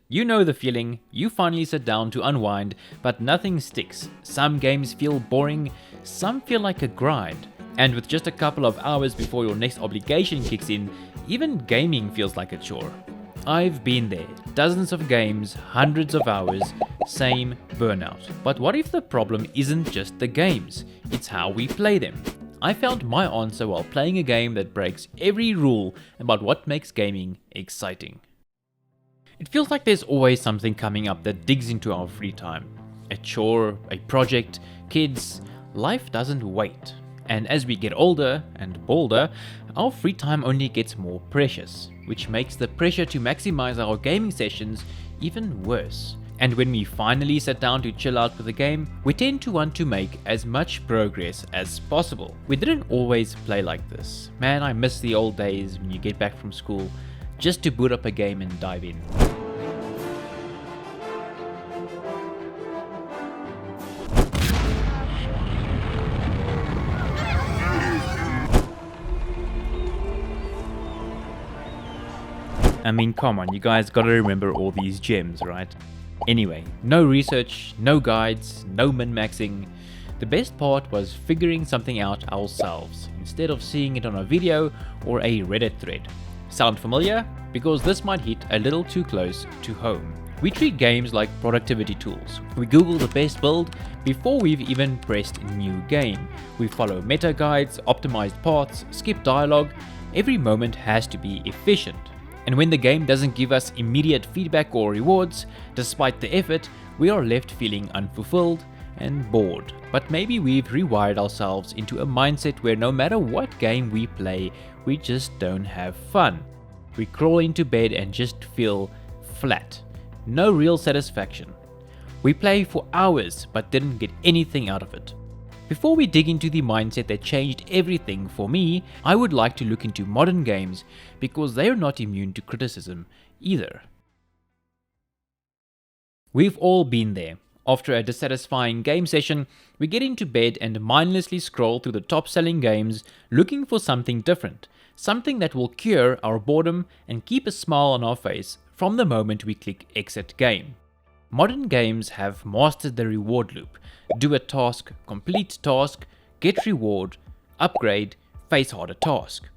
You know the feeling, you finally sit down to unwind, but nothing sticks. Some games feel boring, some feel like a grind. And with just a couple of hours before your next obligation kicks in, even gaming feels like a chore. I've been there. Dozens of games, hundreds of hours, same burnout. But what if the problem isn't just the games? It's how we play them. I found my answer while playing a game that breaks every rule about what makes gaming exciting. It feels like there's always something coming up that digs into our free time. A chore, a project, kids, life doesn't wait. And as we get older and bolder, our free time only gets more precious, which makes the pressure to maximize our gaming sessions even worse. And when we finally sit down to chill out with a game, we tend to want to make as much progress as possible. We didn't always play like this. Man, I miss the old days when you get back from school just to boot up a game and dive in. I mean, come on, you guys gotta remember all these gems, right? Anyway, no research, no guides, no min-maxing. The best part was figuring something out ourselves, instead of seeing it on a video or a Reddit thread. Sound familiar? Because this might hit a little too close to home. We treat games like productivity tools. We Google the best build before we've even pressed new game. We follow meta guides, optimized paths, skip dialogue. Every moment has to be efficient. And when the game doesn't give us immediate feedback or rewards, despite the effort, we are left feeling unfulfilled and bored. But maybe we've rewired ourselves into a mindset where no matter what game we play, we just don't have fun. We crawl into bed and just feel flat. No real satisfaction. We play for hours but didn't get anything out of it. Before we dig into the mindset that changed everything for me, I would like to look into modern games because they are not immune to criticism either. We've all been there. After a dissatisfying game session, we get into bed and mindlessly scroll through the top-selling games looking for something different, something that will cure our boredom and keep a smile on our face from the moment we click exit game. Modern games have mastered the reward loop. Do a task, complete task, get reward, upgrade, face harder task.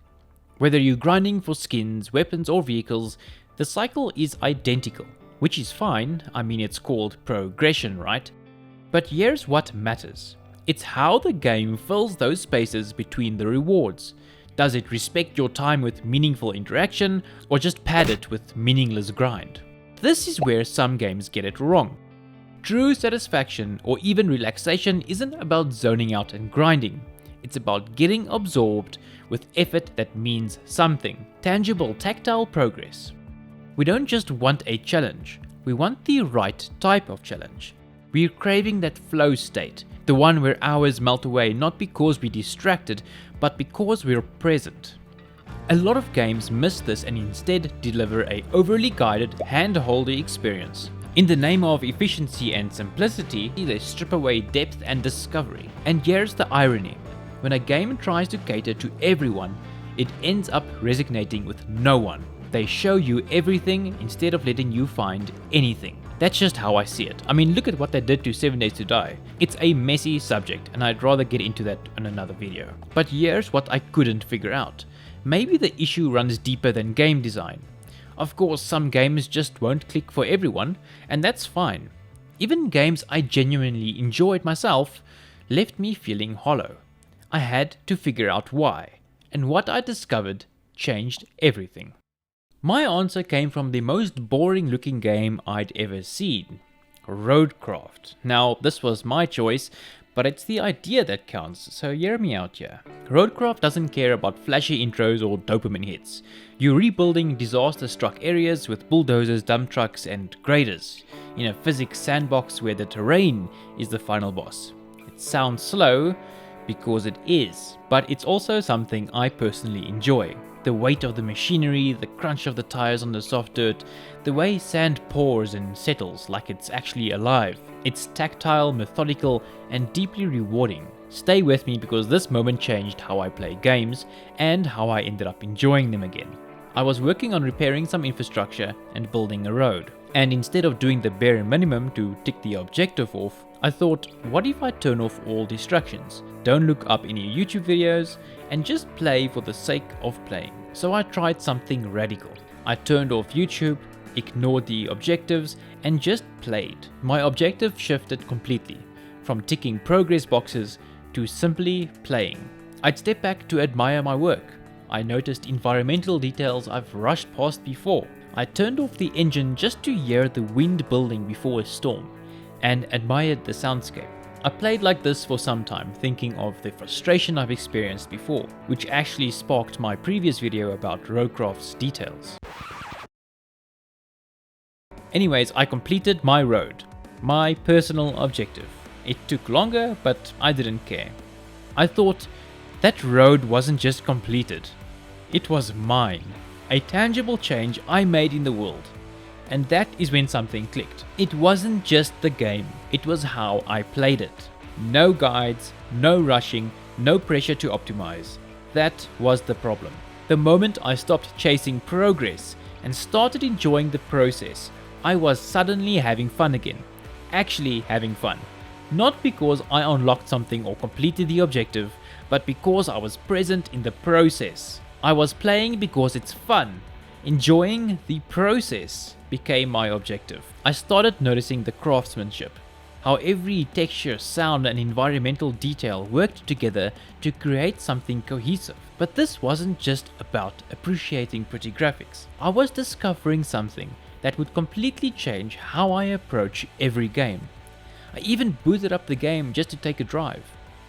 Whether you're grinding for skins, weapons or vehicles, the cycle is identical, which is fine. I mean, it's called progression, right? But here's what matters. It's how the game fills those spaces between the rewards. Does it respect your time with meaningful interaction or just pad it with meaningless grind? This is where some games get it wrong. True satisfaction or even relaxation isn't about zoning out and grinding. It's about getting absorbed with effort that means something, tangible, tactile progress. We don't just want a challenge, we want the right type of challenge. We're craving that flow state, the one where hours melt away not because we're distracted, but because we're present. A lot of games miss this and instead deliver a overly guided, hand-holdy experience. In the name of efficiency and simplicity, they strip away depth and discovery. And here's the irony. When a game tries to cater to everyone, it ends up resonating with no one. They show you everything instead of letting you find anything. That's just how I see it. I mean, look at what they did to 7 Days to Die. It's a messy subject and I'd rather get into that in another video. But here's what I couldn't figure out. Maybe the issue runs deeper than game design. Of course, some games just won't click for everyone, and that's fine. Even games I genuinely enjoyed myself left me feeling hollow. I had to figure out why, and what I discovered changed everything. My answer came from the most boring looking game I'd ever seen, RoadCraft. Now, this was my choice, but it's the idea that counts, so hear me out here. RoadCraft doesn't care about flashy intros or dopamine hits. You're rebuilding disaster-struck areas with bulldozers, dump trucks, and graders, in a physics sandbox where the terrain is the final boss. It sounds slow, because it is, but it's also something I personally enjoy. The weight of the machinery, the crunch of the tires on the soft dirt, the way sand pours and settles like it's actually alive. It's tactile, methodical, and deeply rewarding. Stay with me because this moment changed how I play games and how I ended up enjoying them again. I was working on repairing some infrastructure and building a road. And instead of doing the bare minimum to tick the objective off, I thought, what if I turn off all distractions, don't look up any YouTube videos, and just play for the sake of playing? So I tried something radical. I turned off YouTube, ignored the objectives, and just played. My objective shifted completely, from ticking progress boxes to simply playing. I'd step back to admire my work. I noticed environmental details I've rushed past before. I turned off the engine just to hear the wind building before a storm, and admired the soundscape. I played like this for some time, thinking of the frustration I've experienced before, which actually sparked my previous video about RoadCraft's details. Anyways, I completed my road, my personal objective. It took longer, but I didn't care. I thought, that road wasn't just completed, it was mine. A tangible change I made in the world. And that is when something clicked. It wasn't just the game, it was how I played it. No guides, no rushing, no pressure to optimize. That was the problem. The moment I stopped chasing progress and started enjoying the process, I was suddenly having fun again. Actually having fun. Not because I unlocked something or completed the objective, but because I was present in the process. I was playing because it's fun. Enjoying the process became my objective. I started noticing the craftsmanship, how every texture, sound and environmental detail worked together to create something cohesive. But this wasn't just about appreciating pretty graphics. I was discovering something that would completely change how I approach every game. I even booted up the game just to take a drive.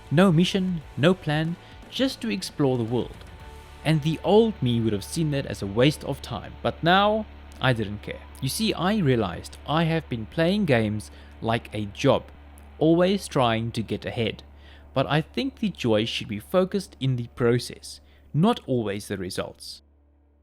No mission, no plan, just to explore the world. And the old me would have seen that as a waste of time, but now I didn't care. You see, I realized I have been playing games like a job, always trying to get ahead. But I think the joy should be focused in the process, not always the results.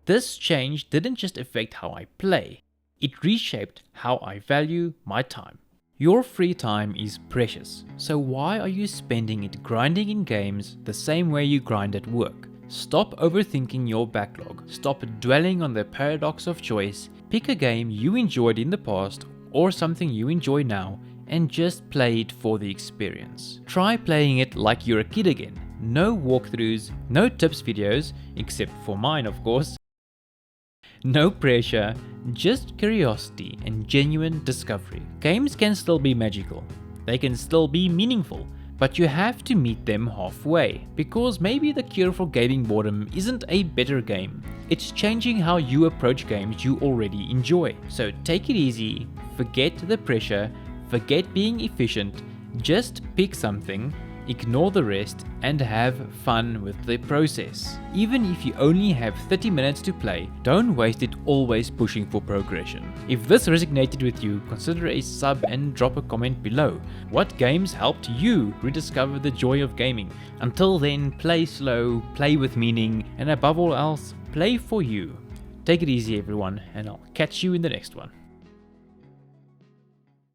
This change didn't just affect how I play, it reshaped how I value my time. Your free time is precious, so why are you spending it grinding in games the same way you grind at work? Stop overthinking your backlog, stop dwelling on the paradox of choice, pick a game you enjoyed in the past or something you enjoy now and just play it for the experience. Try playing it like you're a kid again. No walkthroughs, no tips videos, except for mine of course. No pressure, just curiosity and genuine discovery. Games can still be magical, they can still be meaningful, but you have to meet them halfway, because maybe the cure for gaming boredom isn't a better game, it's changing how you approach games you already enjoy. So take it easy, forget the pressure, forget being efficient, just pick something, ignore the rest and have fun with the process. Even if you only have 30 minutes to play, don't waste it always pushing for progression. If this resonated with you, consider a sub and drop a comment below. What games helped you rediscover the joy of gaming? Until then, play slow, play with meaning, and above all else, play for you. Take it easy everyone, and I'll catch you in the next one.